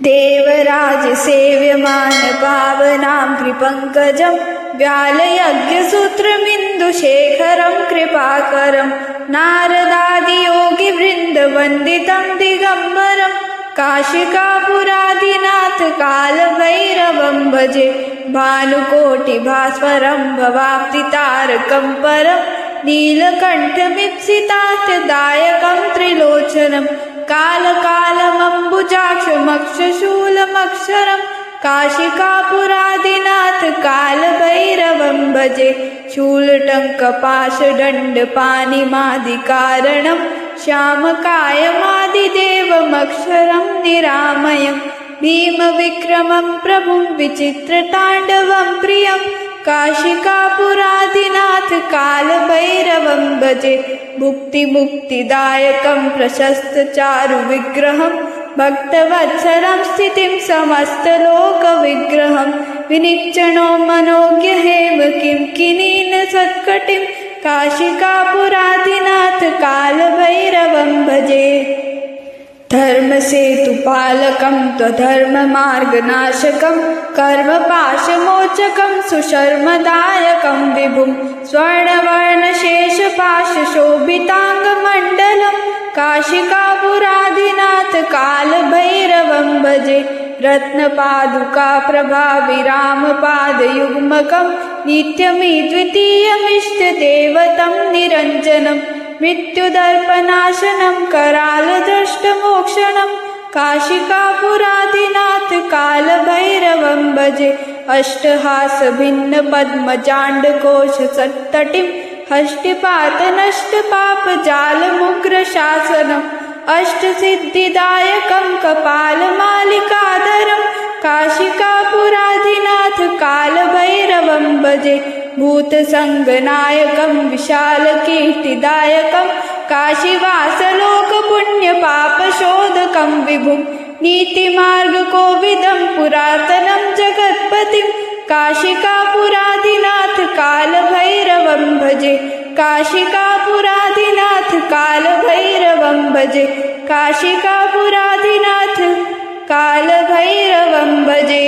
देवराज सेव्यमान पावनां कृपङ्कजं व्यालयज्ञसूत्रमिन्दुशेखरं कृपाकरं नारदादियोगिवृन्दवन्दितं दिगम्बरं काशिकापुरादिनाथ कालभैरवं भजे भानुकोटिभास्वरं भवाप्तितारकं परं नीलकण्ठमीप्सितार्थदायकं त्रिलोचनं कालकालमम्बुजाक्षमक्षशूलमक्षरं काशिकापुरादिनाथ कालभैरवं भजे शूलटङ्कपाशदण्डपाणिमादिकारणं श्यामकायमादिदेवमक्षरं निरामयं भीमविक्रमं प्रभुं विचित्रताण्डवं प्रियं काशिकापुरादिनाथ कालभैरवं भजे भुक्तिमुक्तिदायकं प्रशस्तचारुविग्रहं भक्तवत्सलं स्थितिं समस्तलोकविग्रहं विनिच्चनो मनोज्ञहेम किंकिनीन सत्कटिं काशिकापुरादिनाथ कालभैरवं भजे धर्मसेतुपालकं त्वधर्ममार्गनाशकं कर्मपाशमोचकं सुशर्मदायकं विभुं स्वर्णवर्णशेषपाशशोभिताङ्गमण्डलं काशिकापुरादिनाथ कालभैरवं भजे रत्नपादुकाप्रभाविरामपादयुग्मकं नित्यमिद्वितीयमिष्टदेवतं निरञ्जनं मृत्युदर्पनाशनं करालदृष्टमोक्षणं काशिकापुरादिनाथ कालभैरवं भजे अष्टहासभिन्नपद्मजाण्डकोशसत्तटिं हष्टिपातनष्टपापजालमुग्रशासनम् अष्टसिद्धिदायकं कपालमालिकाधरं काशिकापुरादिनाथ कालभैरवं भजे भूतसङ्गनायकं विशालकीर्तिदायकं काशीवासलोकपुण्यपापशोधकं विभुं नीतिमार्गकोविदं पुरातनं जगत्पतिं काशिकापुरादिनाथ कालभैरवं भजे काशिकापुरादिनाथ कालभैरवं भजे काशिकापुरादिनाथ कालभैरवं भजे।